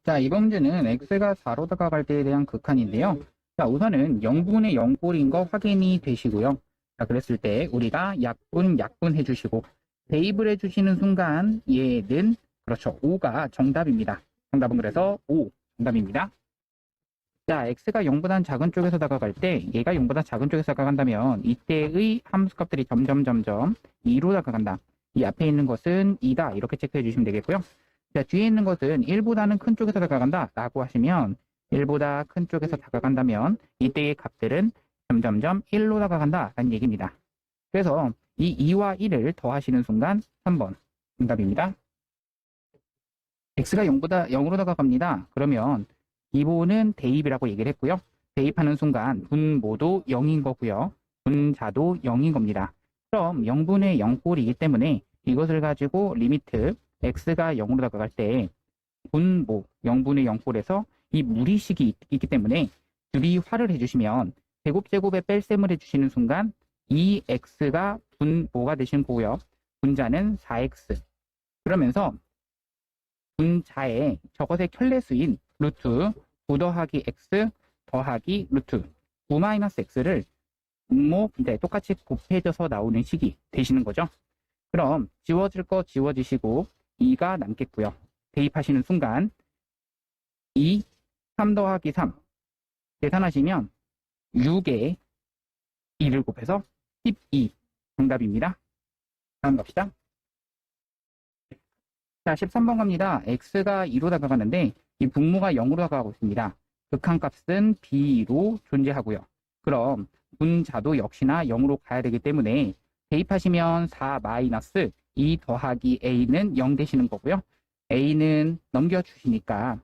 자, 이번 문제는 x가 4로 다가갈 때에 대한 극한인데요. 자, 우선은 0분의 0꼴인 거 확인이 되시고요. 자, 그랬을 때 우리가 약분 해주시고 대입을 해주시는 순간 얘는 그렇죠. 5가 정답입니다. 정답은 그래서 5 정답입니다. 자, x가 0보다 작은 쪽에서 다가갈 때 얘가 0보다 작은 쪽에서 다가간다면 이때의 함수값들이 점점 2로 다가간다. 이 앞에 있는 것은 2다. 이렇게 체크해 주시면 되겠고요. 자, 뒤에 있는 것은 1보다는 큰 쪽에서 다가간다 라고 하시면 1보다 큰 쪽에서 다가간다면 이때의 값들은 점점 1로 다가간다 라는 얘기입니다. 그래서 이 2와 1을 더하시는 순간 3번 정답입니다. x가 0으로 다가갑니다. 그러면 기본은 대입이라고 얘기를 했고요. 대입하는 순간 분모도 0인 거고요. 분자도 0인 겁니다. 그럼 0분의 0꼴이기 때문에 이것을 가지고 리미트 x가 0으로 다가갈 때 분모 0분의 0꼴에서 이 무리식이 있기 때문에 유리화를 해주시면 제곱제곱에 뺄셈을 해주시는 순간 2x가 분모가 되시는 거고요. 분자는 4x. 그러면서 분자에 저것의 켤레수인 루트 9 더하기 x 더하기 루트 9 마이너스 x를 분모 분자에 똑같이 곱해져서 나오는 식이 되시는 거죠. 그럼 지워질 거 지워지시고 2가 남겠고요. 대입하시는 순간 2, 3 더하기 3 계산하시면 6에 2를 곱해서 12 정답입니다. 다음 갑시다. 자, 13번 갑니다. x가 2로 다가가는데 이 분모가 0으로 다가가고 있습니다. 극한값은 b로 존재하고요. 그럼 분자도 역시나 0으로 가야 되기 때문에 대입하시면 4 마이너스 2 더하기 a는 0 되시는 거고요. a는 넘겨주시니까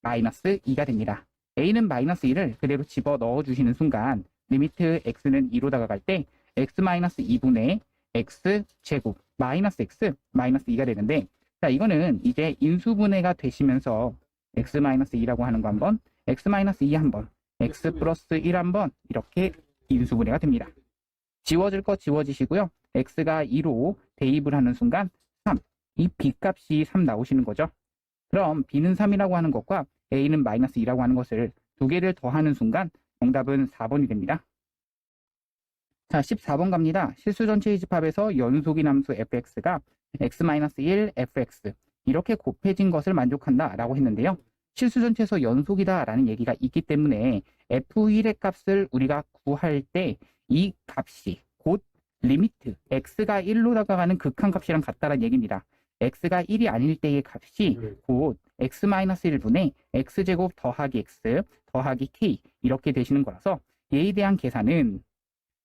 마이너스 2가 됩니다. a는 마이너스 2를 그대로 집어 넣어주시는 순간 리미트 x는 2로 다가갈 때 x 마이너스 2분의 x 제곱 마이너스 x 마이너스 2가 되는데 자, 이거는 이제 인수분해가 되시면서 x-2라고 하는 거 한번, x-2 한번, x 플러스 1 한번 이렇게 인수분해가 됩니다. 지워질 거 지워지시고요. x가 2로 대입을 하는 순간 3, 이 b값이 3 나오시는 거죠. 그럼 b는 3이라고 하는 것과 a는 마이너스 2라고 하는 것을 두 개를 더하는 순간 정답은 4번이 됩니다. 자, 14번 갑니다. 실수 전체의 집합에서 연속인 함수 fx가 x-1 fx 이렇게 곱해진 것을 만족한다 라고 했는데요. 실수 전체에서 연속이다 라는 얘기가 있기 때문에 f1의 값을 우리가 구할 때 이 값이 곧 리미트 x가 1로 다가가는 극한값이랑 같다라는 얘기입니다. x가 1이 아닐 때의 값이 곧 x-1분의 x제곱 더하기 x 더하기 k 이렇게 되시는 거라서 얘에 대한 계산은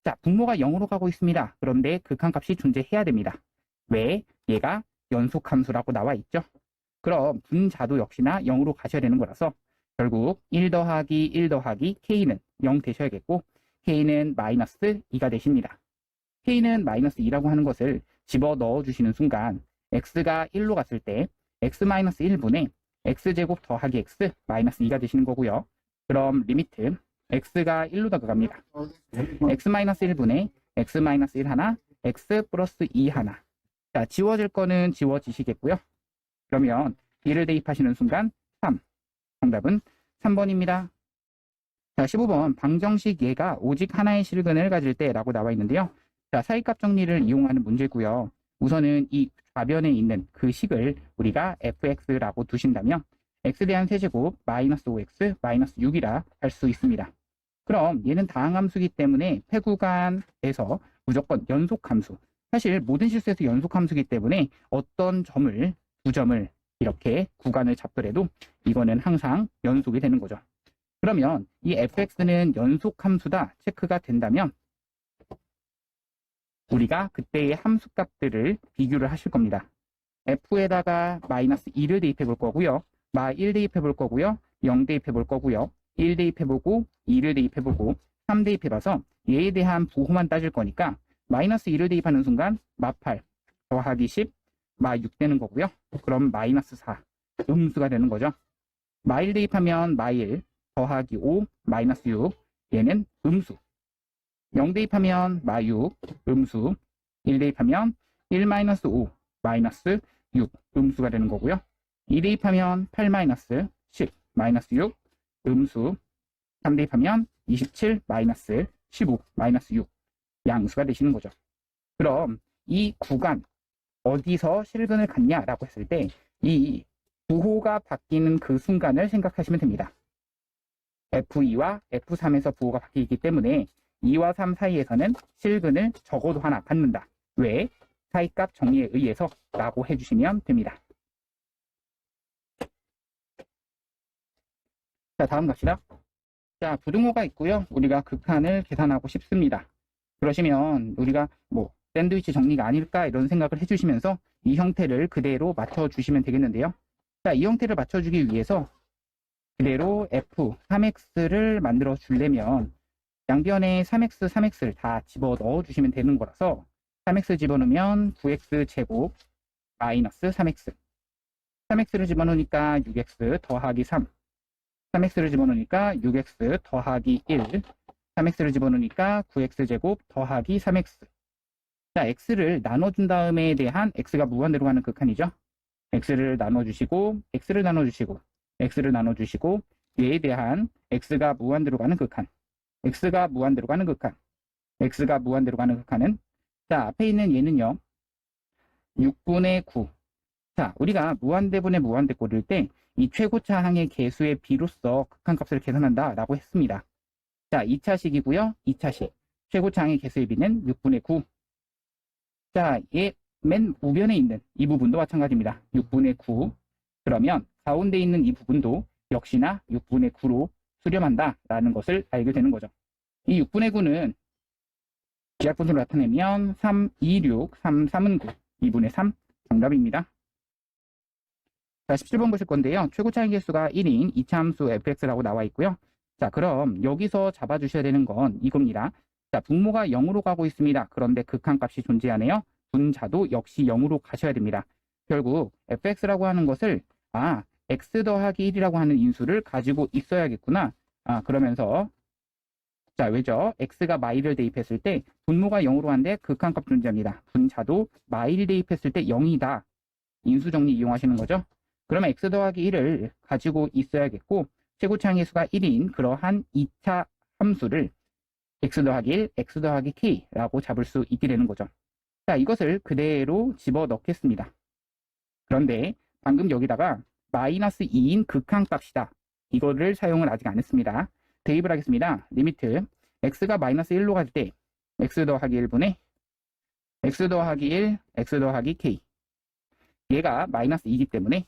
자, 분모가 0으로 가고 있습니다. 그런데 극한값이 존재해야 됩니다. 왜? 얘가 연속함수라고 나와 있죠. 그럼 분자도 역시나 0으로 가셔야 되는 거라서 결국 1 더하기 1 더하기 k는 0 되셔야겠고 k는 마이너스 2가 되십니다. k는 마이너스 2라고 하는 것을 집어 넣어주시는 순간 x가 1로 갔을 때 x-1분의 x제곱 더하기 x 마이너스 2가 되시는 거고요. 그럼 리미트 x가 1로 다가갑니다. x-1분의 x-1 하나, x 플러스 2 하나. 자, 지워질 거는 지워지시겠고요. 그러면 2를 대입하시는 순간 3. 정답은 3번입니다. 자, 15번 방정식 예가 오직 하나의 실근을 가질 때 라고 나와 있는데요. 자, 사이값 정리를 이용하는 문제고요. 우선은 이 좌변에 있는 그 식을 우리가 fx라고 두신다면 x 대한 세제곱 마이너스 5x 마이너스 6이라 할 수 있습니다. 그럼 얘는 다항함수이기 때문에 패구간에서 무조건 연속함수. 사실 모든 실수에서 연속함수이기 때문에 어떤 점을, 두 점을 이렇게 구간을 잡더라도 이거는 항상 연속이 되는 거죠. 그러면 이 fx는 연속함수다 체크가 된다면 우리가 그때의 함수값들을 비교를 하실 겁니다. f에다가 마이너스 2를 대입해 볼 거고요. 마 1 대입해 볼 거고요. 0 대입해 볼 거고요. 1 대입해보고 2를 대입해보고 3 대입해봐서 얘에 대한 부호만 따질 거니까 마이너스 2를 대입하는 순간 마 8 더하기 10 마 6 되는 거고요. 그럼 마이너스 4 음수가 되는 거죠. 마 1 대입하면 마 1 더하기 5 마이너스 6 얘는 음수. 0 대입하면 마 6 음수. 1 대입하면 1 마이너스 5 마이너스 6 음수가 되는 거고요. 2 대입하면 8 마이너스 10 마이너스 6 음수 3 대입하면 27 마이너스 15 마이너스 6 양수가 되시는 거죠. 그럼 이 구간 어디서 실근을 갖냐라고 했을 때 이 부호가 바뀌는 그 순간을 생각하시면 됩니다. F2와 F3에서 부호가 바뀌기 때문에 2와 3 사이에서는 실근을 적어도 하나 갖는다. 왜? 사이값 정리에 의해서 라고 해주시면 됩니다. 자, 다음 갑시다. 자, 부등호가 있고요. 우리가 극한을 계산하고 싶습니다. 그러시면 우리가 뭐 샌드위치 정리가 아닐까 이런 생각을 해주시면서 이 형태를 그대로 맞춰주시면 되겠는데요. 자, 이 형태를 맞춰주기 위해서 그대로 F, 3x를 만들어 주려면 양변에 3x, 3x를 다 집어 넣어 주시면 되는 거라서 3x 집어넣으면 9x 제곱 마이너스 3x 3x를 집어넣으니까 6x 더하기 3 3x를 집어넣으니까 6x 더하기 1 3x를 집어넣으니까 9x 제곱 더하기 3x 자, x를 나눠준 다음에 대한 x가 무한대로 가는 극한이죠. x를 나눠주시고 x를 나눠주시고 x를 나눠주시고 얘에 대한 x가 무한대로 가는 극한 x가 무한대로 가는 극한 x가 무한대로 가는 극한은 자, 앞에 있는 얘는요 6분의 9 자, 우리가 무한대분의 무한대 꼴일 때 이 최고차항의 개수의 비로서 극한값을 계산한다 라고 했습니다. 자, 2차식이고요 2차식 최고차항의 개수의 비는 6분의 9 자, 얘 맨 우변에 있는 이 부분도 마찬가지입니다. 6분의 9 그러면 가운데 있는 이 부분도 역시나 6분의 9로 수렴한다 라는 것을 알게 되는 거죠. 이 6분의 9는 기하분수로 나타내면 3, 2, 6, 3, 3은 9 2분의 3 정답입니다. 자, 17번 보실 건데요. 최고차항 개수가 1인 2차 함수 fx라고 나와 있고요. 자, 그럼 여기서 잡아주셔야 되는 건 이겁니다. 자, 분모가 0으로 가고 있습니다. 그런데 극한값이 존재하네요. 분자도 역시 0으로 가셔야 됩니다. 결국 fx라고 하는 것을 x 더하기 1이라고 하는 인수를 가지고 있어야겠구나. 그러면서 자, 왜죠? x가 마일을 대입했을 때 분모가 0으로 하는데 극한값 존재합니다. 분자도 마일 대입했을 때 0이다. 인수정리 이용하시는 거죠. 그러면 x 더하기 1을 가지고 있어야겠고 최고차항의 수가 1인 그러한 2차 함수를 x 더하기 1, x 더하기 k라고 잡을 수 있게 되는 거죠. 자, 이것을 그대로 집어넣겠습니다. 그런데 방금 여기다가 마이너스 2인 극한값이다. 이거를 사용을 아직 안 했습니다. 대입을 하겠습니다. 리미트 x가 마이너스 1로 갈 때 x 더하기 1분의 x 더하기 1, x 더하기 k 얘가 마이너스 2이기 때문에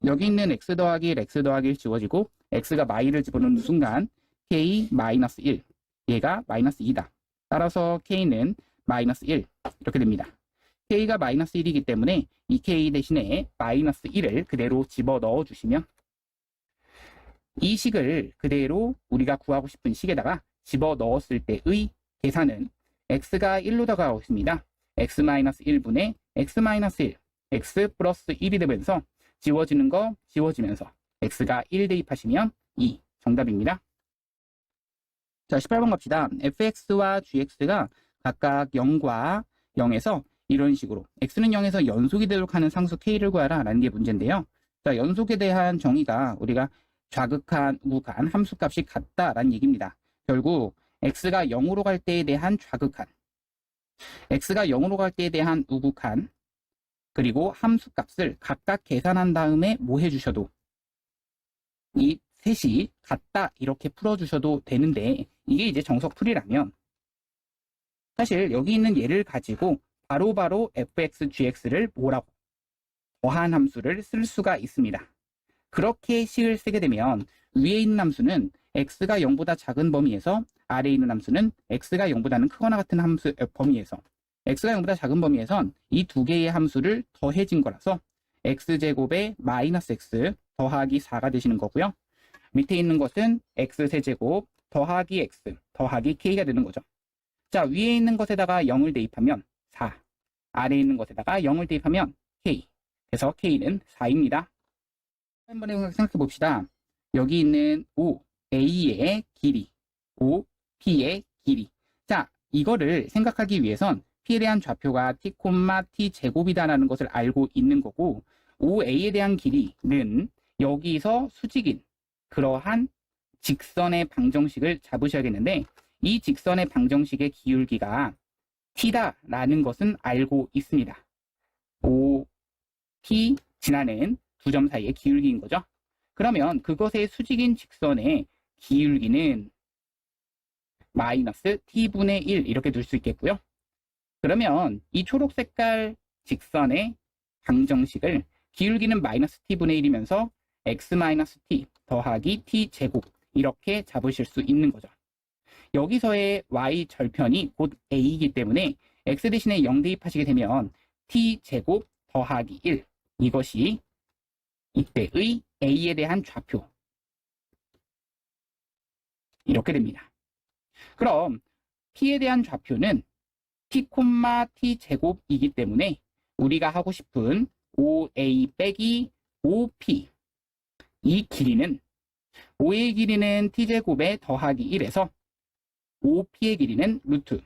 여기 있는 x 더하기 1, x 더하기 1 지워지고 x가 마이를 집어넣는 순간 k 마이너스 1 얘가 마이너스 2다. 따라서 k는 마이너스 1 이렇게 됩니다. k가 마이너스 1이기 때문에 이 k 대신에 마이너스 1을 그대로 집어넣어 주시면 이 식을 그대로 우리가 구하고 싶은 식에다가 집어넣었을 때의 계산은 x가 1로 다가가고 있습니다. x-1분의 x-1 x 플러스 1이 되면서 지워지는 거 지워지면서 x가 1 대입하시면 2 정답입니다. 자, 18번 갑시다. fx와 gx가 각각 0과 0에서 이런 식으로 x는 0에서 연속이 되도록 하는 상수 k를 구하라 라는 게 문제인데요. 자, 연속에 대한 정의가 우리가 좌극한, 우극한 함수값이 같다라는 얘기입니다. 결국 x가 0으로 갈 때에 대한 좌극한, x가 0으로 갈 때에 대한 우극한, 그리고 함수값을 각각 계산한 다음에 뭐 해주셔도 이 셋이 같다 이렇게 풀어주셔도 되는데 이게 이제 정석풀이라면 사실 여기 있는 얘를 가지고 바로바로 fx, gx를 뭐라고 더한 함수를 쓸 수가 있습니다. 그렇게 식을 쓰게 되면 위에 있는 함수는 x가 0보다 작은 범위에서 아래에 있는 함수는 x가 0보다는 크거나 같은 함수 범위에서 x가 0보다 작은 범위에선 이 두 개의 함수를 더해진 거라서 x제곱에 마이너스 x 더하기 4가 되시는 거고요. 밑에 있는 것은 x세제곱 더하기 x 더하기 k가 되는 거죠. 자, 위에 있는 것에다가 0을 대입하면 4, 아래에 있는 것에다가 0을 대입하면 k. 그래서 k는 4입니다. 한번 생각해 봅시다. 여기 있는 OA의 길이, OP의 길이. 자, 이거를 생각하기 위해선 P에 대한 좌표가 T, T 제곱이다라는 것을 알고 있는 거고 OA에 대한 길이는 여기서 수직인 그러한 직선의 방정식을 잡으셔야겠는데 이 직선의 방정식의 기울기가 t다라는 것은 알고 있습니다. OT 지나는 두 점 사이의 기울기인 거죠. 그러면 그것의 수직인 직선의 기울기는 마이너스 t분의 1 이렇게 둘 수 있겠고요. 그러면 이 초록 색깔 직선의 방정식을 기울기는 마이너스 t분의 1이면서 x 마이너스 t 더하기 t 제곱 이렇게 잡으실 수 있는 거죠. 여기서의 y 절편이 곧 a이기 때문에 x 대신에 0 대입하시게 되면 t 제곱 더하기 1 이것이 이때의 a에 대한 좌표 이렇게 됩니다. 그럼 t에 대한 좌표는 t, t 제곱이기 때문에 우리가 하고 싶은 OA 빼기 OP 이 길이는 O의 길이는 t제곱에 더하기 1에서 OP의 길이는 루트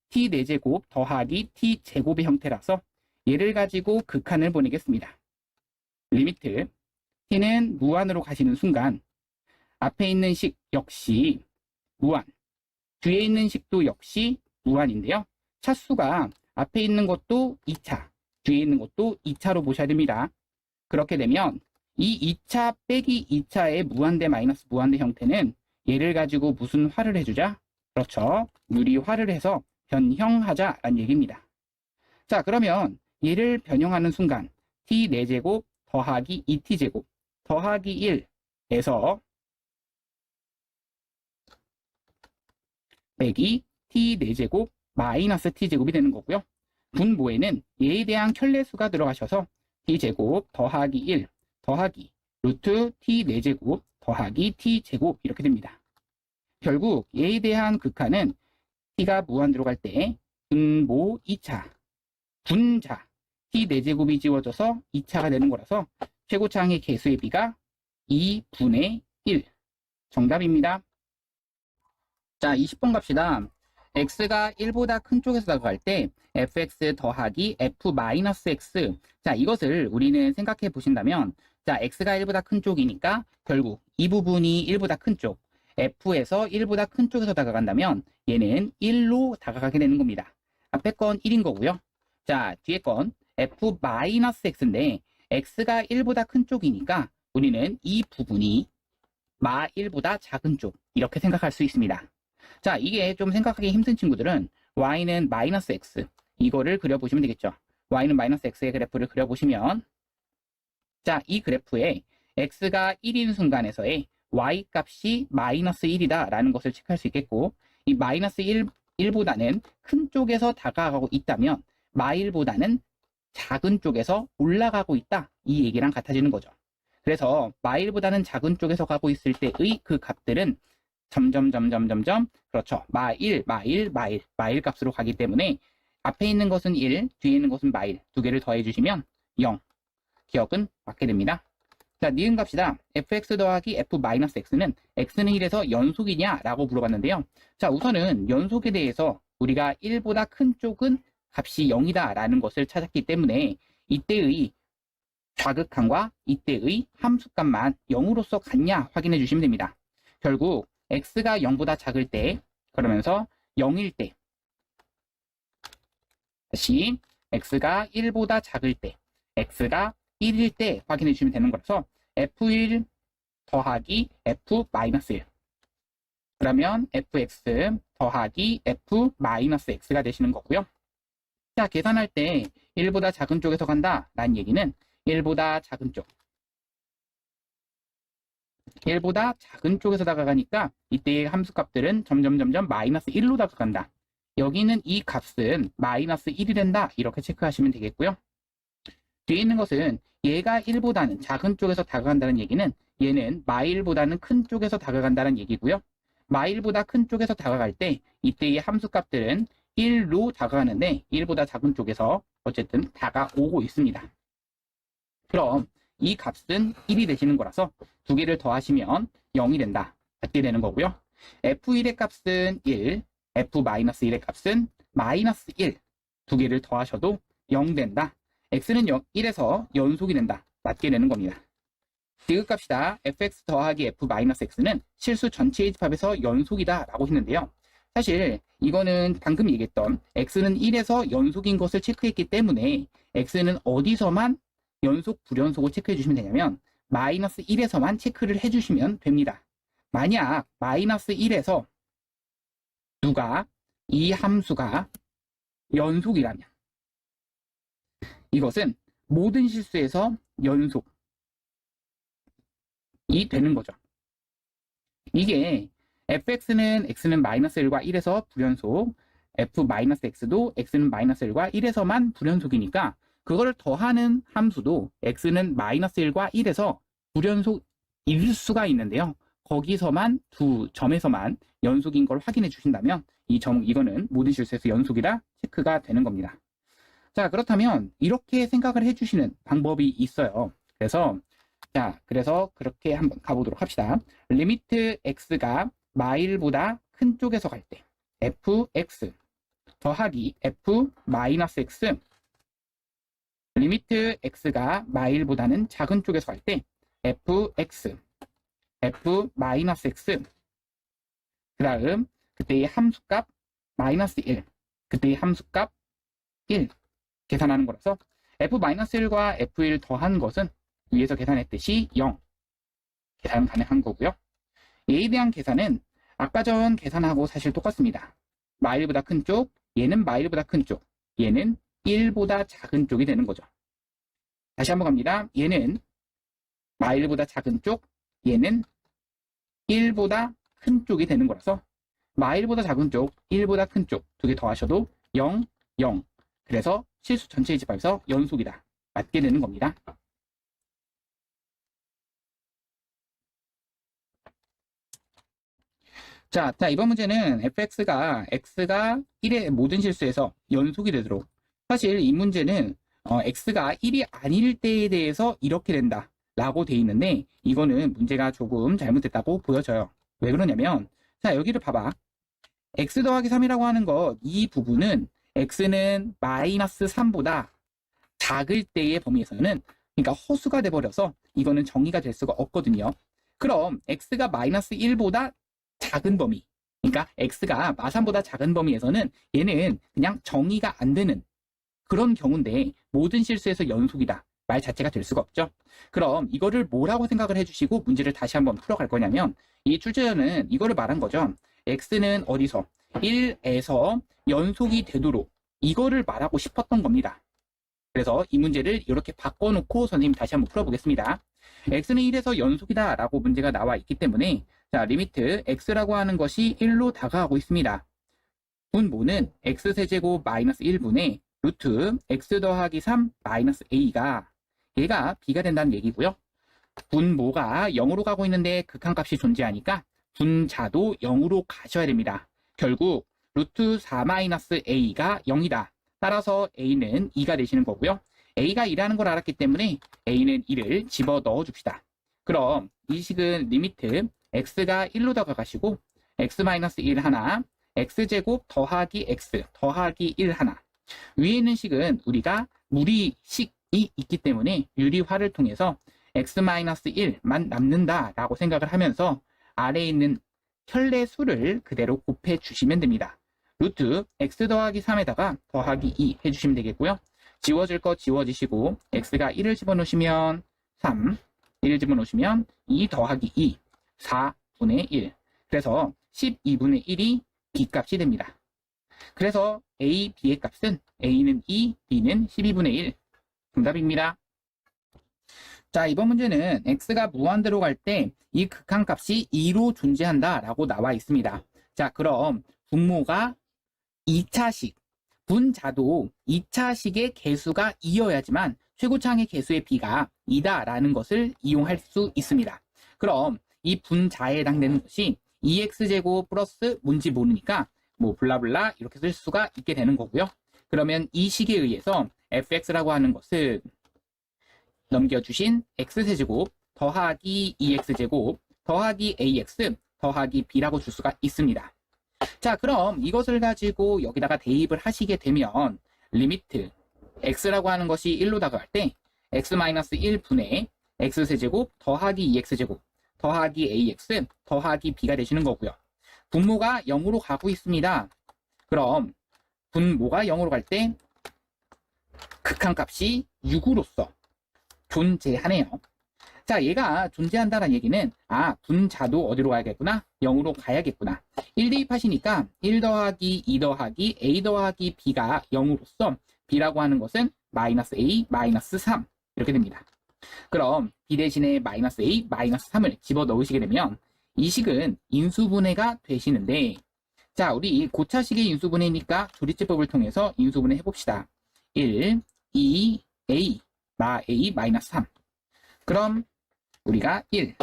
t 4제곱 더하기 t제곱의 형태라서 얘를 가지고 극한을 보내겠습니다. 리미트 t는 무한으로 가시는 순간 앞에 있는 식 역시 무한, 뒤에 있는 식도 역시 무한인데요. 차수가 앞에 있는 것도 2차, 뒤에 있는 것도 2차로 보셔야 됩니다. 그렇게 되면 이 2차 빼기 2차의 무한대 마이너스 무한대 형태는 얘를 가지고 무슨 화를 해주자? 그렇죠. 유리화를 해서 변형하자라는 얘기입니다. 자, 그러면 얘를 변형하는 순간 t 4제곱 더하기 2t제곱 더하기 1에서 빼기 t 4제곱 마이너스 t제곱이 되는 거고요. 분모에는 얘에 대한 켤레수가 들어가셔서 t제곱 더하기 1 더하기 루트 t 4제곱 더하기 t제곱 이렇게 됩니다. 결국 얘에 대한 극한은 t가 무한 들어갈 때 분모 2차 분자 t 4제곱이 지워져서 2차가 되는 거라서 최고차항의 개수의 비가 2분의 1 정답입니다. 자, 20번 갑시다. x가 1보다 큰 쪽에서 다가갈 때 fx 더하기 f-x. 자, 이것을 우리는 생각해 보신다면 자, x가 1보다 큰 쪽이니까 결국 이 부분이 1보다 큰 쪽 f에서 1보다 큰 쪽에서 다가간다면 얘는 1로 다가가게 되는 겁니다. 앞에 건 1인 거고요. 자, 뒤에 건 f-x인데 x가 1보다 큰 쪽이니까 우리는 이 부분이 마 1보다 작은 쪽 이렇게 생각할 수 있습니다. 자, 이게 좀 생각하기 힘든 친구들은 y는 마이너스 x 이거를 그려보시면 되겠죠. y는 마이너스 x의 그래프를 그려보시면 자, 이 그래프에 x가 1인 순간에서의 y 값이 마이너스 1이다 라는 것을 체크할 수 있겠고 이 마이너스 1보다는 큰 쪽에서 다가가고 있다면 마1보다는 작은 쪽에서 올라가고 있다 이 얘기랑 같아지는 거죠. 그래서 마1보다는 작은 쪽에서 가고 있을 때의 그 값들은 점점 그렇죠. 마1 값으로 가기 때문에 앞에 있는 것은 1, 뒤에 있는 것은 마1 두 개를 더해 주시면 0 기억은 맞게 됩니다. 자, 니은 갑시다. fx 더하기 f-x는 x는 1에서 연속이냐 라고 물어봤는데요. 자, 우선은 연속에 대해서 우리가 1보다 큰 쪽은 값이 0이다 라는 것을 찾았기 때문에 이때의 좌극한과 이때의 함수값만 0으로서 같냐 확인해 주시면 됩니다. 결국 x가 0보다 작을 때 그러면서 0일 때 다시 x가 1보다 작을 때 x가 1일 때 확인해 주시면 되는 거라서 f1 더하기 f-1 그러면 fx 더하기 f-x가 되시는 거고요. 자, 계산할 때 1보다 작은 쪽에서 간다 라는 얘기는 1보다 작은 쪽 1보다 작은 쪽에서 다가가니까 이때의 함수값들은 점점 마이너스 1로 다가간다. 여기는 이 값은 마이너스 1이 된다. 이렇게 체크하시면 되겠고요. 뒤에 있는 것은 얘가 1보다는 작은 쪽에서 다가간다는 얘기는 얘는 마1보다는 큰 쪽에서 다가간다는 얘기고요. 마1보다 큰 쪽에서 다가갈 때 이때의 함수값들은 1로 다가가는데 1보다 작은 쪽에서 어쨌든 다가오고 있습니다. 그럼 이 값은 1이 되시는 거라서 두 개를 더하시면 0이 된다. 같게 되는 거고요. f1의 값은 1, f-1의 값은 마이너스 1. 두 개를 더하셔도 0 된다. x는 1에서 연속이 된다. 맞게 되는 겁니다. 디귿값이다 fx 더하기 f-x는 실수 전체의 집합에서 연속이다 라고 했는데요. 사실 이거는 방금 얘기했던 x는 1에서 연속인 것을 체크했기 때문에 x는 어디서만 연속, 불연속을 체크해 주시면 되냐면 마이너스 1에서만 체크를 해주시면 됩니다. 만약 마이너스 1에서 누가 이 함수가 연속이라면 이것은 모든 실수에서 연속이 되는 거죠. 이게 fx는 x는 마이너스 1과 1에서 불연속, f-x도 x는 마이너스 1과 1에서만 불연속이니까 그거를 더하는 함수도 x는 마이너스 1과 1에서 불연속일 수가 있는데요. 거기서만 두 점에서만 연속인 걸 확인해 주신다면 이거는 모든 실수에서 연속이라 체크가 되는 겁니다. 자, 그렇다면 이렇게 생각을 해주시는 방법이 있어요. 그래서 그렇게 한번 가보도록 합시다. 리미트 x가 마일보다 큰 쪽에서 갈 때 fx 더하기 f-x 리미트 x가 마일보다는 작은 쪽에서 갈 때 fx f-x 그 다음 그때의 함수값 마이너스 1 그때의 함수값 1 계산하는 거라서 f-1과 f1 더한 것은 위에서 계산했듯이 0 계산 가능한 거고요. 얘에 대한 계산은 아까 전 계산하고 사실 똑같습니다. 마일보다 큰 쪽, 얘는 마일보다 큰 쪽, 얘는 1보다 작은 쪽이 되는 거죠. 다시 한번 갑니다. 얘는 마일보다 작은 쪽, 얘는 1보다 큰 쪽이 되는 거라서 마일보다 작은 쪽, 1보다 큰 쪽 두 개 더하셔도 0, 0. 그래서 실수 전체의 집합에서 연속이다. 맞게 되는 겁니다. 자, 이번 문제는 fx가 x가 1의 모든 실수에서 연속이 되도록 사실 이 문제는 x가 1이 아닐 때에 대해서 이렇게 된다 라고 돼 있는데 이거는 문제가 조금 잘못됐다고 보여져요. 왜 그러냐면 자, 여기를 봐봐. x 더하기 3이라고 하는 것 이 부분은 x는 마이너스 3보다 작을 때의 범위에서는 그러니까 허수가 돼버려서 이거는 정의가 될 수가 없거든요. 그럼 x가 마이너스 1보다 작은 범위 그러니까 x가 마3보다 작은 범위에서는 얘는 그냥 정의가 안 되는 그런 경우인데 모든 실수에서 연속이다 말 자체가 될 수가 없죠. 그럼 이거를 뭐라고 생각을 해주시고 문제를 다시 한번 풀어갈 거냐면 이 출제자는 이거를 말한 거죠. x는 어디서 1에서 연속이 되도록 이거를 말하고 싶었던 겁니다. 그래서 이 문제를 이렇게 바꿔놓고 선생님 다시 한번 풀어보겠습니다. x는 1에서 연속이다 라고 문제가 나와 있기 때문에 자, 리미트 x라고 하는 것이 1로 다가가고 있습니다. 분모는 x세제곱 마이너스 1분의 루트 x 더하기 3 마이너스 a가 얘가 b가 된다는 얘기고요. 분모가 0으로 가고 있는데 극한값이 존재하니까 분자도 0으로 가셔야 됩니다. 결국 루트 4 마이너스 a가 0이다. 따라서 a는 2가 되시는 거고요. a가 2라는 걸 알았기 때문에 a는 2를 집어넣어 줍시다. 그럼 이 식은 리미트 x가 1로 다가가시고 x-1 하나 x제곱 더하기 x 더하기 1 하나 위에 있는 식은 우리가 무리식이 있기 때문에 유리화를 통해서 x-1만 남는다 라고 생각을 하면서 아래에 있는 현례 수를 그대로 곱해 주시면 됩니다. 루트 x 더하기 3에다가 더하기 2 해주시면 되겠고요. 지워질 거 지워지시고 x가 1을 집어넣으시면 3, 1을 집어넣으시면 2 더하기 2, 4분의 1. 그래서 12분의 1이 b값이 됩니다. 그래서 a, b의 값은 a는 2, b는 12분의 1. 정답입니다. 자, 이번 문제는 x가 무한대로 갈 때 이 극한값이 2로 존재한다 라고 나와 있습니다. 자, 그럼 분모가 2차식, 분자도 2차식의 개수가 2여야지만 최고차항의 개수의 b가 2다 라는 것을 이용할 수 있습니다. 그럼 이 분자에 해당되는 것이 2x제곱 플러스 뭔지 모르니까 뭐 블라블라 이렇게 쓸 수가 있게 되는 거고요. 그러면 이 식에 의해서 fx라고 하는 것은 넘겨주신 x세제곱 더하기 2x제곱 더하기 ax 더하기 b라고 줄 수가 있습니다. 자, 그럼 이것을 가지고 여기다가 대입을 하시게 되면 리미트 x라고 하는 것이 1로 다가갈 때 x-1분의 x세제곱 더하기 2x제곱 더하기 ax 더하기 b가 되시는 거고요. 분모가 0으로 가고 있습니다. 그럼 분모가 0으로 갈 때 극한값이 6으로서 존재하네요. 자, 얘가 존재한다는 얘기는 분자도 어디로 가야겠구나? 0으로 가야겠구나. 1 대입하시니까 1 더하기 2 더하기 a 더하기 b가 0으로서 b라고 하는 것은 마이너스 a 마이너스 3 이렇게 됩니다. 그럼 b 대신에 마이너스 a 마이너스 3을 집어넣으시게 되면 이 식은 인수분해가 되시는데, 자, 우리 고차식의 인수분해니까 조리제법을 통해서 인수분해 해봅시다. 1, 2, a, a 마이너스 3. 그럼 우리가 1,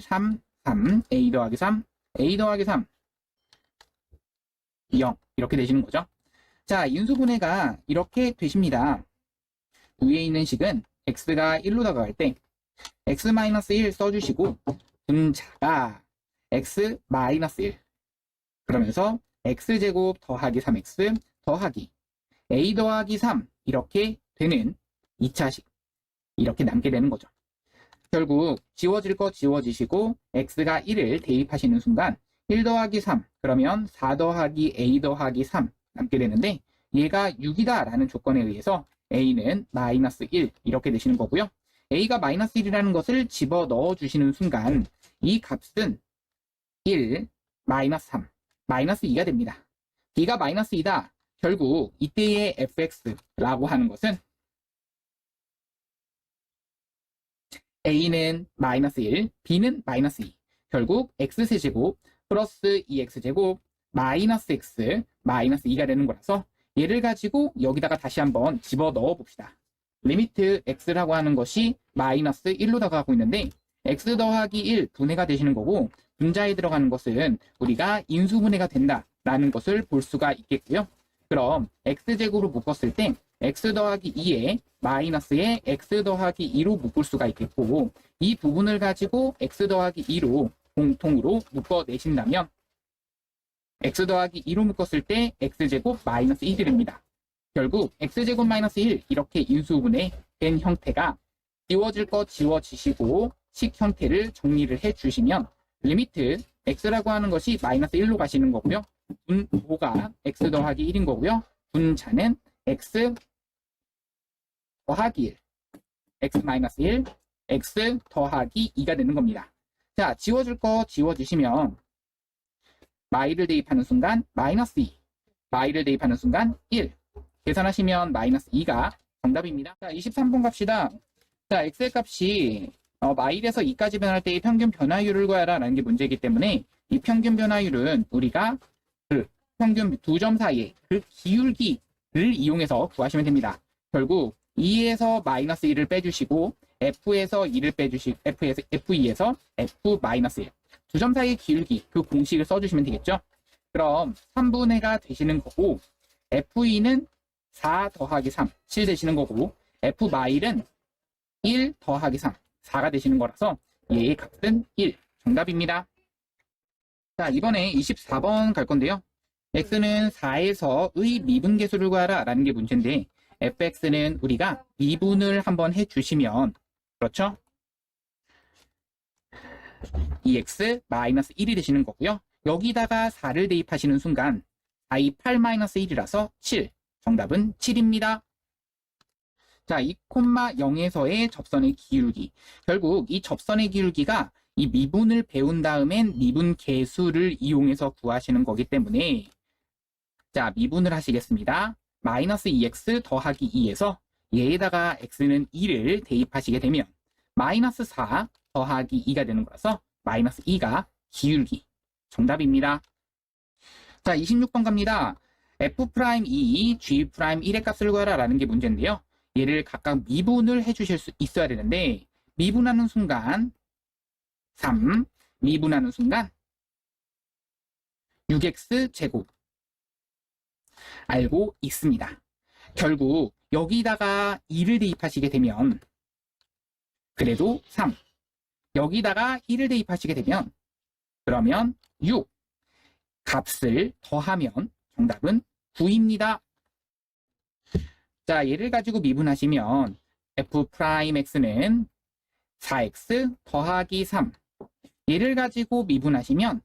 3, a 더하기 3, a 더하기 3, 0 이렇게 되시는 거죠. 자, 인수분해가 이렇게 되십니다. 위에 있는 식은 x가 1로 다가갈 때 x-1 써주시고 분자가 x-1 그러면서 x제곱 더하기 3x 더하기 a 더하기 3 이렇게 되는 2차식 이렇게 남게 되는 거죠. 결국 지워질 거 지워지시고 x가 1을 대입하시는 순간 1 더하기 3 그러면 4 더하기 a 더하기 3 남게 되는데, 얘가 6이다 라는 조건에 의해서 a는 마이너스 1 이렇게 되시는 거고요. a가 마이너스 1이라는 것을 집어넣어 주시는 순간 이 값은 1, 마이너스 3, 마이너스 2가 됩니다. b가 마이너스 2다. 결국 이때의 fx라고 하는 것은 a는 마이너스 1, b는 마이너스 2. 결국 x세제곱 플러스 2x제곱 마이너스 x 마이너스 2가 되는 거라서 얘를 가지고 여기다가 다시 한번 집어넣어 봅시다. 리미트 x라고 하는 것이 마이너스 1로 다가가고 있는데 x 더하기 1 분해가 되시는 거고, 분자에 들어가는 것은 우리가 인수분해가 된다라는 것을 볼 수가 있겠고요. 그럼 x제곱으로 묶었을 때 x 더하기 2에 마이너스에 x 더하기 2로 묶을 수가 있겠고, 이 부분을 가지고 x 더하기 2로 공통으로 묶어내신다면 x 더하기 2로 묶었을 때 x제곱 마이너스 1이 됩니다. 결국 x제곱 마이너스 1 이렇게 인수분해 된 형태가 지워질 거 지워지시고 식 형태를 정리를 해주시면 리미트 x라고 하는 것이 마이너스 1로 가시는 거고요. 분모가 x 더하기 1인 거고요. 분자는 x 더하기 1, x 마이너스 1, x 더하기 2가 되는 겁니다. 자, 지워줄 거 지워주시면 마이를 대입하는 순간 마이너스 2, 마이를 대입하는 순간 1, 계산하시면 마이너스 2가 정답입니다. 자, 23번 갑시다. 자, x의 값이 마일에서 2까지 변할 때의 평균 변화율을 구하라 라는 게 문제이기 때문에 이 평균 변화율은 우리가 그 평균 두 점 사이의 그 기울기를 이용해서 구하시면 됩니다. 결국 2에서 마이너스 1을 빼주시고 f에서 2를 빼주시고 f2에서 f 마이너스 1 두 점 사이의 기울기 그 공식을 써주시면 되겠죠. 그럼 3분의가 되시는 거고 f2는 4 더하기 3 7 되시는 거고 f 마일은 1 더하기 3 4가 되시는 거라서 얘의 값은 1 정답입니다. 자, 이번에 24번 갈 건데요. x는 4에서의 미분계수를 구하라 라는 게 문제인데 fx는 우리가 미분을 한번 해주시면 그렇죠? 2x 마이너스 1이 되시는 거고요. 여기다가 4를 대입하시는 순간 4이 8 마이너스 1이라서 7 정답은 7입니다. 자, 2,0에서의 접선의 기울기. 결국 이 접선의 기울기가 이 미분을 배운 다음엔 미분 계수를 이용해서 구하시는 거기 때문에 자, 미분을 하시겠습니다. 마이너스 2x 더하기 2에서 얘에다가 x는 2를 대입하시게 되면 마이너스 4 더하기 2가 되는 거라서 마이너스 2가 기울기 정답입니다. 자, 26번 갑니다. f'2, g'1의 값을 구하라 라는 게 문제인데요. 얘를 각각 미분을 해주실 수 있어야 되는데 미분하는 순간 3, 미분하는 순간 6x 제곱 알고 있습니다. 결국 여기다가 2를 대입하시게 되면 그래도 3, 여기다가 1을 대입하시게 되면 그러면 6 값을 더하면 정답은 9입니다. 자, 얘를 가지고 미분하시면 f'x는 4x 더하기 3. 얘를 가지고 미분하시면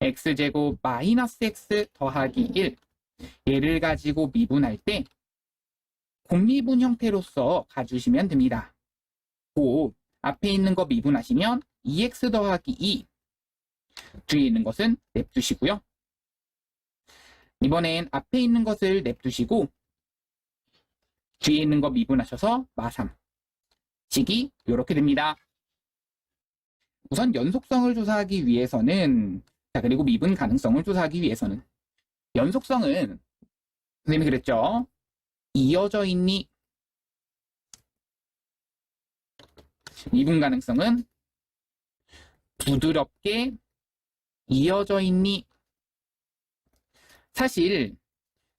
x제곱 마이너스 x 더하기 1. 얘를 가지고 미분할 때 곱미분 형태로서 가주시면 됩니다. 곧 앞에 있는 거 미분하시면 2x 더하기 2. 뒤에 있는 것은 냅두시고요. 이번엔 앞에 있는 것을 냅두시고 뒤에 있는 거 미분하셔서 마3. 식이 이렇게 됩니다. 우선 연속성을 조사하기 위해서는, 자, 그리고 미분 가능성을 조사하기 위해서는, 연속성은 선생님이 그랬죠. 이어져 있니? 미분 가능성은 부드럽게 이어져 있니? 사실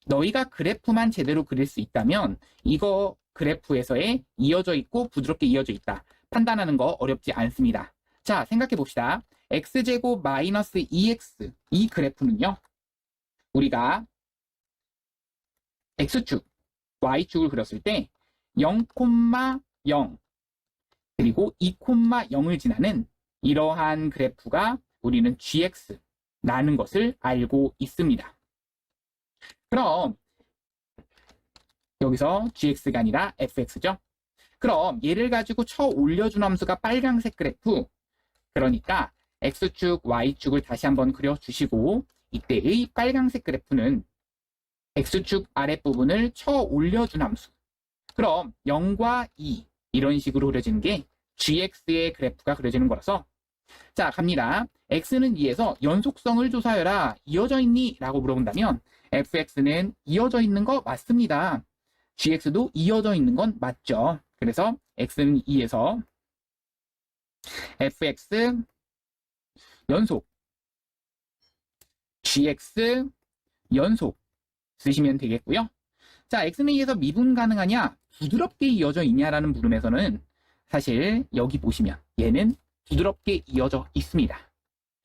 너희가 그래프만 제대로 그릴 수 있다면 이거 그래프에서의 이어져 있고 부드럽게 이어져 있다 판단하는 거 어렵지 않습니다. 자, 생각해 봅시다. x제곱 마이너스 2x 이 그래프는요, 우리가 x축, y축을 그렸을 때 0, 0 그리고 2, 0을 지나는 이러한 그래프가 우리는 gx라는 것을 알고 있습니다. 그럼 여기서 gx가 아니라 fx죠. 그럼 얘를 가지고 쳐 올려준 함수가 빨간색 그래프, 그러니까 x축, y축을 다시 한번 그려주시고 이때의 빨간색 그래프는 x축 아랫부분을 쳐 올려준 함수, 그럼 0과 2 이런 식으로 그려지는 게 gx의 그래프가 그려지는 거라서, 자, 갑니다. x는 2에서 연속성을 조사해라. 이어져 있니? 라고 물어본다면 fx는 이어져 있는 거 맞습니다. gx도 이어져 있는 건 맞죠. 그래서 x는 2에서 fx 연속 gx 연속 쓰시면 되겠고요. 자, x는 2에서 미분 가능하냐? 부드럽게 이어져 있냐라는 물음에서는 사실 여기 보시면 얘는 부드럽게 이어져 있습니다.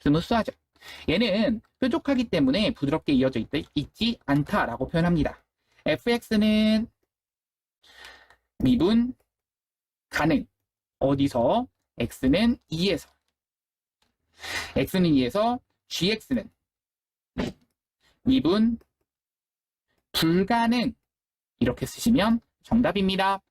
스무스하죠. 얘는 뾰족하기 때문에 부드럽게 이어져 있지 않다라고 표현합니다. fx는 미분 가능. 어디서? x는 2에서. x는 2에서 gx는 미분 불가능. 이렇게 쓰시면 정답입니다.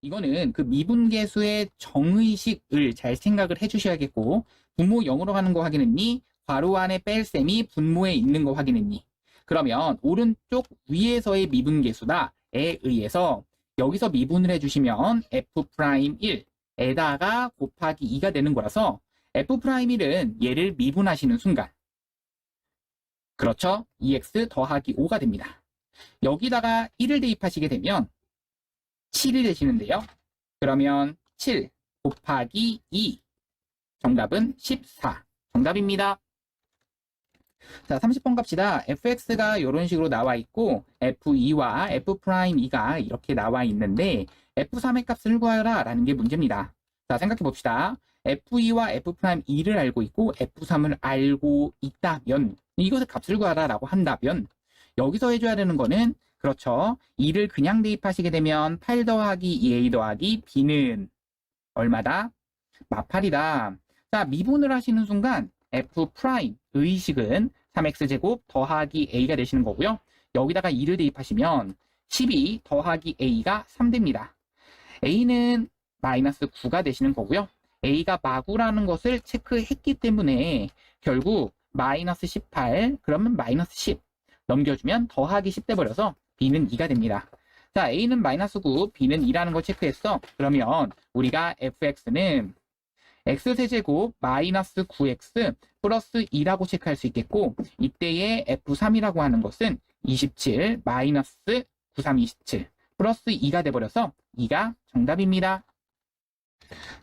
이거는 그 미분계수의 정의식을 잘 생각을 해주셔야겠고, 분모 0으로 가는 거 확인했니? 괄호 안에 뺄셈이 분모에 있는 거 확인했니? 그러면 오른쪽 위에서의 미분계수다에 의해서 여기서 미분을 해주시면 f'1에다가 곱하기 2가 되는 거라서 f'1은 얘를 미분하시는 순간, 그렇죠? 2x 더하기 5가 됩니다. 여기다가 1을 대입하시게 되면 7이 되시는데요. 그러면 7 곱하기 2. 정답은 14. 정답입니다. 자, 30번 갑시다. fx가 이런 식으로 나와 있고 f2와 f'2가 이렇게 나와 있는데 f3의 값을 구하라 라는 게 문제입니다. 자, 생각해 봅시다. f2와 f'2를 알고 있고 f3을 알고 있다면, 이것의 값을 구하라 라고 한다면 여기서 해줘야 되는 거는, 그렇죠, 2를 그냥 대입하시게 되면 8 더하기 2a 더하기 b는 얼마다? 마8이다. 자, 미분을 하시는 순간 f' 의식은 3x제곱 더하기 a가 되시는 거고요. 여기다가 2를 대입하시면 12 더하기 a가 3 됩니다. a는 마이너스 9가 되시는 거고요. a가 마구라는 것을 체크했기 때문에 결국 마이너스 18, 그러면 마이너스 10 넘겨주면 더하기 10 돼버려서 b는 2가 됩니다. 자, a는 마이너스 9, b는 2라는 걸 체크했어. 그러면 우리가 fx는 x세제곱 마이너스 9x 플러스 2라고 체크할 수 있겠고, 이때의 f3이라고 하는 것은 27 마이너스 93, 27 플러스 2가 돼버려서 2가 정답입니다.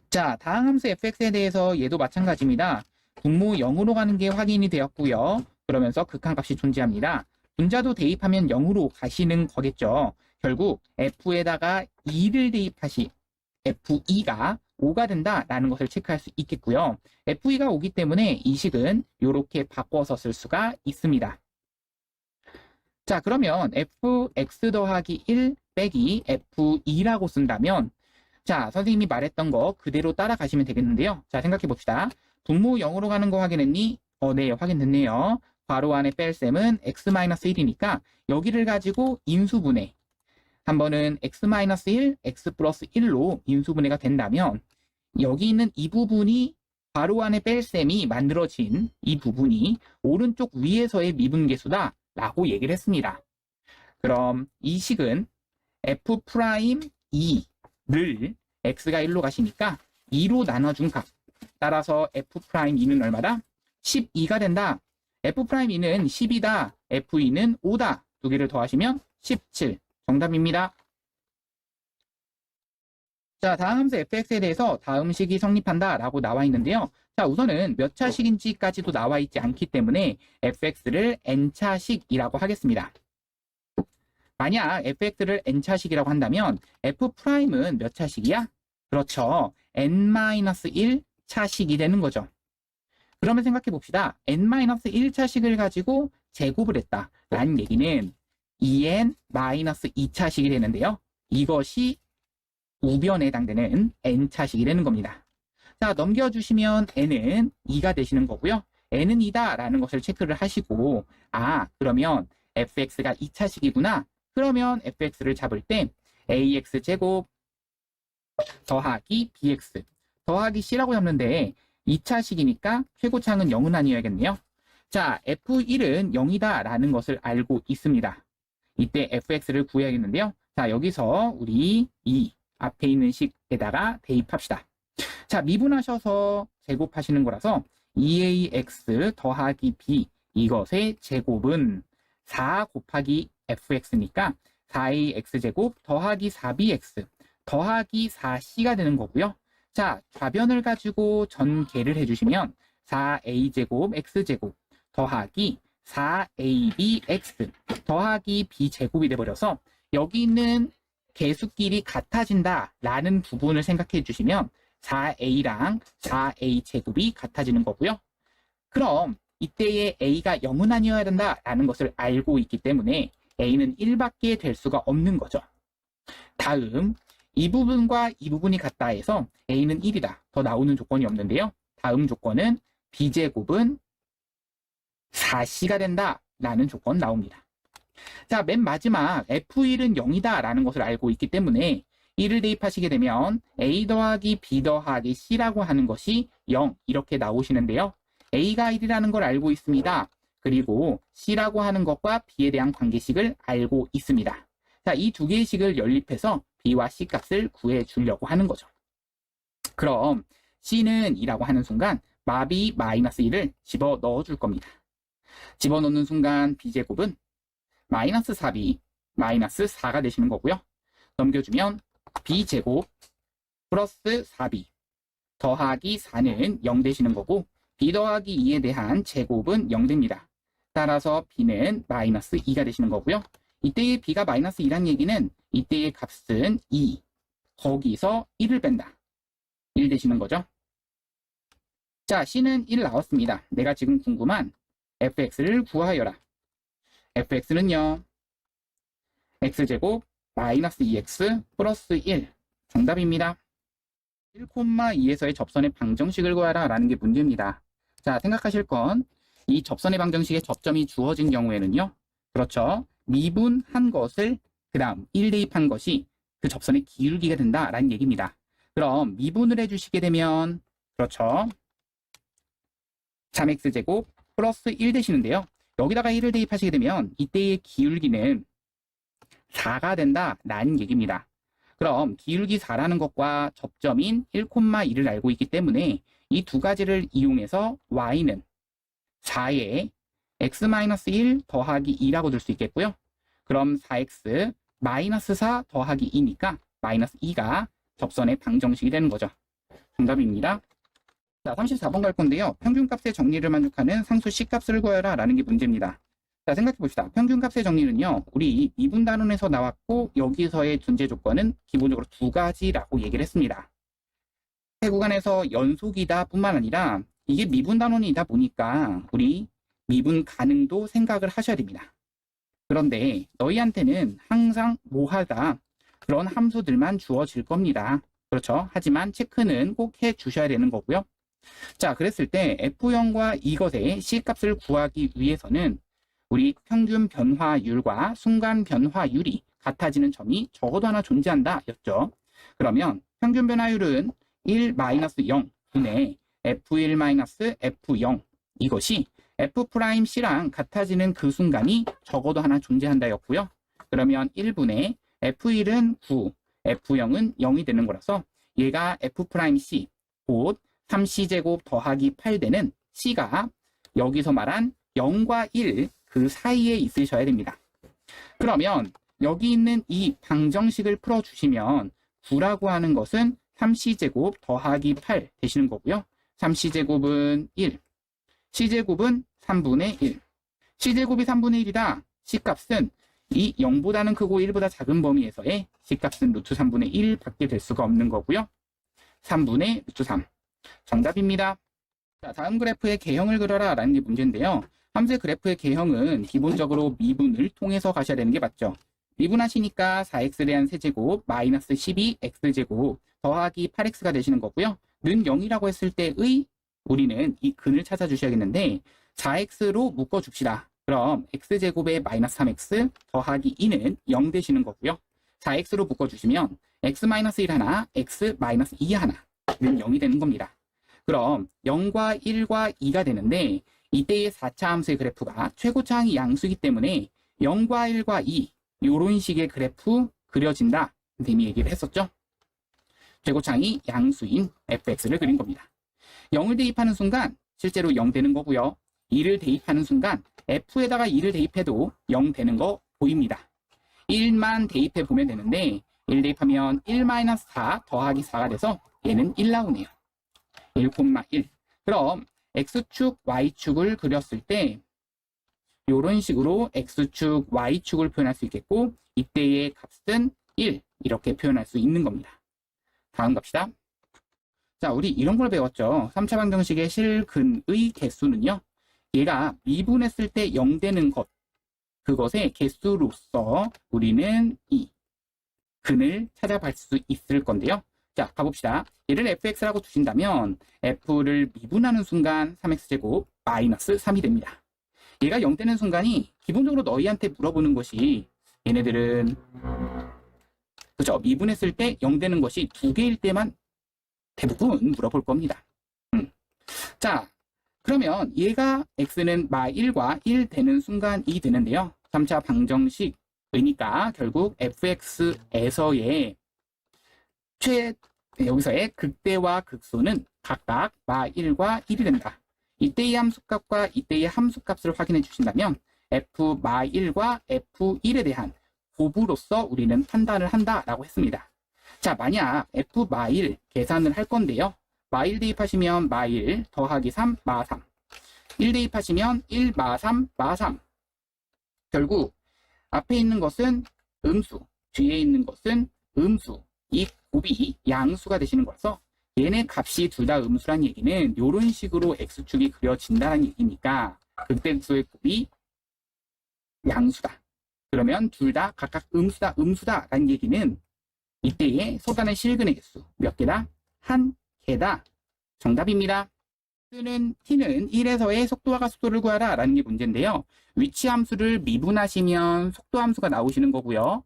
자, 다음 함수 fx에 대해서 얘도 마찬가지입니다. 분모 0으로 가는 게 확인이 되었고요. 그러면서 극한값이 존재합니다. 분자도 대입하면 0으로 가시는 거겠죠. 결국 f에다가 2를 대입하시, f2가 5가 된다라는 것을 체크할 수 있겠고요. f2가 5기 때문에 이 식은 이렇게 바꿔서 쓸 수가 있습니다. 자, 그러면 fx 더하기 1 빼기 f2라고 쓴다면 자, 선생님이 말했던 거 그대로 따라가시면 되겠는데요. 자, 생각해 봅시다. 분모 0으로 가는 거 확인했니? 네, 확인됐네요. 괄호 안에 뺄셈은 x-1이니까 여기를 가지고 인수분해. 한 번은 x-1, x 플러스 1로 인수분해가 된다면 여기 있는 이 부분이 괄호 안에 뺄셈이 만들어진 이 부분이 오른쪽 위에서의 미분계수다 라고 얘기를 했습니다. 그럼 이 식은 f'2를 x가 1로 가시니까 2로 나눠준 값. 따라서 f'2는 얼마다? 12가 된다. f'2는 10이다. f2는 5다. 두 개를 더하시면 17. 정답입니다. 자, 다음 함수 fx에 대해서 다음 식이 성립한다 라고 나와 있는데요. 자, 우선은 몇 차식인지까지도 나와 있지 않기 때문에 fx를 n차식이라고 하겠습니다. 만약 fx를 n차식이라고 한다면 f'은 몇 차식이야? 그렇죠. n-1 차식이 되는 거죠. 그러면 생각해 봅시다. n-1 차식을 가지고 제곱을 했다 라는 얘기는 2n-2 차식이 되는데요. 이것이 우변에 해당되는 n차식이 되는 겁니다. 자, 넘겨주시면 n은 2가 되시는 거고요. n은 2다 라는 것을 체크를 하시고 그러면 fx가 2차식이구나. 그러면 fx를 잡을 때 ax제곱 더하기 bx 더하기 c라고 잡는데 2차식이니까 최고차항은 0은 아니어야겠네요. 자, f1은 0이다 라는 것을 알고 있습니다. 이때 fx를 구해야겠는데요. 자, 여기서 우리 이 앞에 있는 식에다가 대입합시다. 자, 미분하셔서 제곱하시는 거라서 2ax 더하기 b 이것의 제곱은 4 곱하기 fx니까 4ax제곱 더하기 4bx 더하기 4c가 되는 거고요. 자, 좌변을 가지고 전개를 해주시면 4a제곱 x제곱 더하기 4abx 더하기 b제곱이 돼버려서 여기 있는 개수끼리 같아진다 라는 부분을 생각해 주시면 4a랑 4a 제곱이 같아지는 거고요. 그럼 이때의 a가 0은 아니어야 된다 라는 것을 알고 있기 때문에 a는 1밖에 될 수가 없는 거죠. 다음 이 부분과 이 부분이 같다 해서 a는 1이다. 더 나오는 조건이 없는데요. 다음 조건은 b제곱은 4c가 된다 라는 조건 나옵니다. 자, 맨 마지막 f1은 0이다 라는 것을 알고 있기 때문에 1을 대입하시게 되면 a 더하기 b 더하기 c라고 하는 것이 0 이렇게 나오시는데요. a가 1이라는 걸 알고 있습니다. 그리고 c라고 하는 것과 b에 대한 관계식을 알고 있습니다. 자, 이 두 개의 식을 연립해서 b와 c 값을 구해주려고 하는 거죠. 그럼 c는 2라고 하는 순간 마비 마이너스 1을 집어넣어 줄 겁니다. 집어넣는 순간 b제곱은 마이너스 4b 마이너스 4가 되시는 거고요. 넘겨주면 b제곱 플러스 4b 더하기 4는 0 되시는 거고 b 더하기 2에 대한 제곱은 0 됩니다. 따라서 b는 마이너스 2가 되시는 거고요. 이때의 b가 마이너스 2란 얘기는 이때의 값은 2 거기서 1을 뺀다. 1 되시는 거죠. 자, c는 1 나왔습니다. 내가 지금 궁금한 fx를 구하여라. fx는요. x제곱 마이너스 2x 플러스 1 정답입니다. 1,2에서의 접선의 방정식을 구하라 라는 게 문제입니다. 자, 생각하실 건 이 접선의 방정식에 접점이 주어진 경우에는요. 그렇죠. 미분한 것을 그 다음 1 대입한 것이 그 접선의 기울기가 된다라는 얘기입니다. 그럼 미분을 해주시게 되면 그렇죠. 3x제곱 플러스 1 되시는데요. 여기다가 1을 대입하시게 되면 이때의 기울기는 4가 된다라는 얘기입니다. 그럼 기울기 4라는 것과 접점인 1,2를 알고 있기 때문에 이 두 가지를 이용해서 y는 4에 x-1 더하기 2라고 들 수 있겠고요. 그럼 4x 마이너스 4 더하기 2니까 마이너스 2가 접선의 방정식이 되는 거죠. 정답입니다. 자, 34번 갈 건데요. 평균값의 정리를 만족하는 상수 C값을 구하라 라는 게 문제입니다. 자, 생각해 봅시다. 평균값의 정리는요. 우리 미분 단원에서 나왔고 여기서의 존재 조건은 기본적으로 두 가지라고 얘기를 했습니다. 세 구간에서 연속이다 뿐만 아니라 이게 미분 단원이다 보니까 우리 미분 가능도 생각을 하셔야 됩니다. 그런데 너희한테는 항상 뭐하다 그런 함수들만 주어질 겁니다. 그렇죠. 하지만 체크는 꼭 해 주셔야 되는 거고요. 자, 그랬을 때 F0과 이것의 C값을 구하기 위해서는 우리 평균 변화율과 순간 변화율이 같아지는 점이 적어도 하나 존재한다 였죠. 그러면 평균 변화율은 1-0 분의 F1-F0 이것이 F'C랑 같아지는 그 순간이 적어도 하나 존재한다 였고요. 그러면 1분의 F1은 9, F0은 0이 되는 거라서 얘가 F'C, 곧 3C제곱 더하기 8 되는 C가 여기서 말한 0과 1 그 사이에 있으셔야 됩니다. 그러면 여기 있는 이 방정식을 풀어주시면 9라고 하는 것은 3C제곱 더하기 8 되시는 거고요. 3C제곱은 1, C제곱은 3분의 1. C제곱이 3분의 1이다. C값은 이 0보다는 크고 1보다 작은 범위에서의 C값은 루트 3분의 1 밖에 될 수가 없는 거고요. 3분의 루트 3. 정답입니다. 자, 다음 그래프의 개형을 그려라 라는 게 문제인데요. 함수의 그래프의 개형은 기본적으로 미분을 통해서 가셔야 되는 게 맞죠. 미분하시니까 4x에 대한 세제곱 마이너스 12x제곱 더하기 8x가 되시는 거고요. 는 0이라고 했을 때의 우리는 이 근을 찾아주셔야겠는데 4x로 묶어줍시다. 그럼 x제곱에 마이너스 3x 더하기 2는 0 되시는 거고요. 4x로 묶어주시면 x-1 하나, x-2 하나는 0이 되는 겁니다. 그럼 0과 1과 2가 되는데 이때의 4차 함수의 그래프가 최고차항이 양수이기 때문에 0과 1과 2 이런 식의 그래프 그려진다. 선생님이 얘기를 했었죠. 최고차항이 양수인 fx를 그린 겁니다. 0을 대입하는 순간 실제로 0 되는 거고요. 2를 대입하는 순간 f에다가 2를 대입해도 0 되는 거 보입니다. 1만 대입해 보면 되는데 1 대입하면 1-4 더하기 4가 돼서 얘는 1 나오네요. 1,1. 그럼 x축, y축을 그렸을 때 이런 식으로 x축, y축을 표현할 수 있겠고 이때의 값은 1 이렇게 표현할 수 있는 겁니다. 다음 갑시다. 자, 우리 이런 걸 배웠죠. 3차 방정식의 실근의 개수는요. 얘가 미분했을 때 0 되는 것, 그것의 개수로서 우리는 이 근을 찾아볼 수 있을 건데요. 자, 가봅시다. 얘를 fx라고 두신다면 f를 미분하는 순간 3x제곱 마이너스 3이 됩니다. 얘가 0 되는 순간이 기본적으로 너희한테 물어보는 것이 얘네들은 그죠? 미분했을 때 0 되는 것이 2개일 때만 대부분 물어볼 겁니다. 자, 그러면 얘가 x는 마1과 1 되는 순간이 되는데요. 3차 방정식이니까 결국 fx에서의 여기서의 극대와 극소는 각각 마1과 1이 된다. 이때의 함수값과 이때의 함수값을 확인해 주신다면 f 마1과 f1에 대한 곱으로서 우리는 판단을 한다라고 했습니다. 자, 만약 f 마1 계산을 할 건데요. 마1 대입하시면 마1 더하기 3 마3 1 대입하시면 1 마3 마3 결국 앞에 있는 것은 음수, 뒤에 있는 것은 음수, 이 곱이 양수가 되시는 거라서 얘네 값이 둘 다 음수란 얘기는 이런 식으로 x축이 그려진다는 얘기니까 극대극소의 곱이 양수다. 그러면 둘 다 각각 음수다라는 얘기는 이때의 쏟아낸 실근의 개수 몇 개다? 한 개다. 정답입니다. t는 1에서의 속도와 가속도를 구하라 라는 게 문제인데요. 위치 함수를 미분하시면 속도 함수가 나오시는 거고요.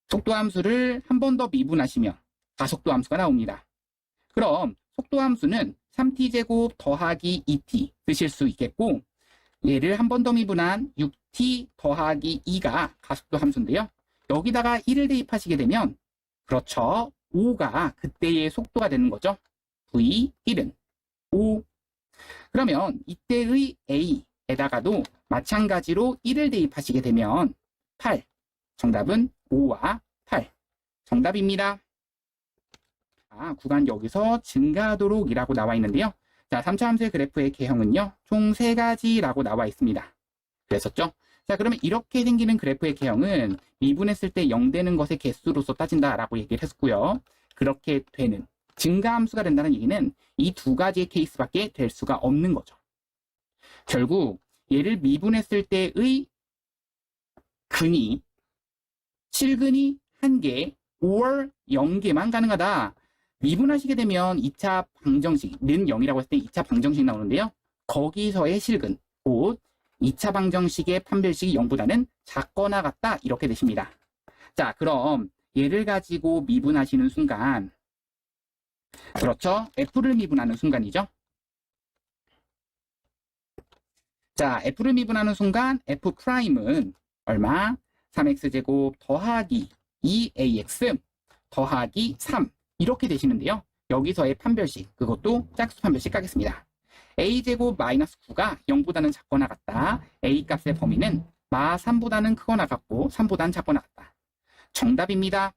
속도 함수를 한 번 더 미분하시면 가속도 함수가 나옵니다. 그럼 속도 함수는 3t제곱 더하기 2t 쓰실 수 있겠고 얘를 한 번 더 미분한 6t 더하기 2가 가속도 함수인데요. 여기다가 1을 대입하시게 되면 그렇죠. 5가 그때의 속도가 되는 거죠. v1은 5. 그러면 이때의 a에다가도 마찬가지로 1을 대입하시게 되면 8. 정답은 5와 8. 정답입니다. 구간 여기서 증가하도록 이라고 나와 있는데요. 자, 3차 함수의 그래프의 개형은요. 총 3가지라고 나와 있습니다. 그랬었죠? 자, 그러면 이렇게 생기는 그래프의 개형은 미분했을 때 0 되는 것의 개수로서 따진다라고 얘기를 했고요. 그렇게 되는 증가함수가 된다는 얘기는 이 두 가지의 케이스밖에 될 수가 없는 거죠. 결국 얘를 미분했을 때의 근이 실근이 1개, or 연계만 가능하다. 미분하시게 되면 2차 방정식, 는 0이라고 했을 때 2차 방정식 나오는데요. 거기서의 실근, 곧 2차 방정식의 판별식이 0보다는 작거나 같다. 이렇게 되십니다. 자, 그럼 얘를 가지고 미분하시는 순간, 그렇죠? F를 미분하는 순간이죠. 자, F를 미분하는 순간 F'은 얼마? 3x제곱 더하기 2ax 더하기 3 이렇게 되시는데요. 여기서의 판별식, 그것도 짝수 판별식 가겠습니다. a제곱 마이너스 9가 0보다는 작거나 같다. a 값의 범위는 마 3보다는 크거나 같고 3보다는 작거나 같다. 정답입니다.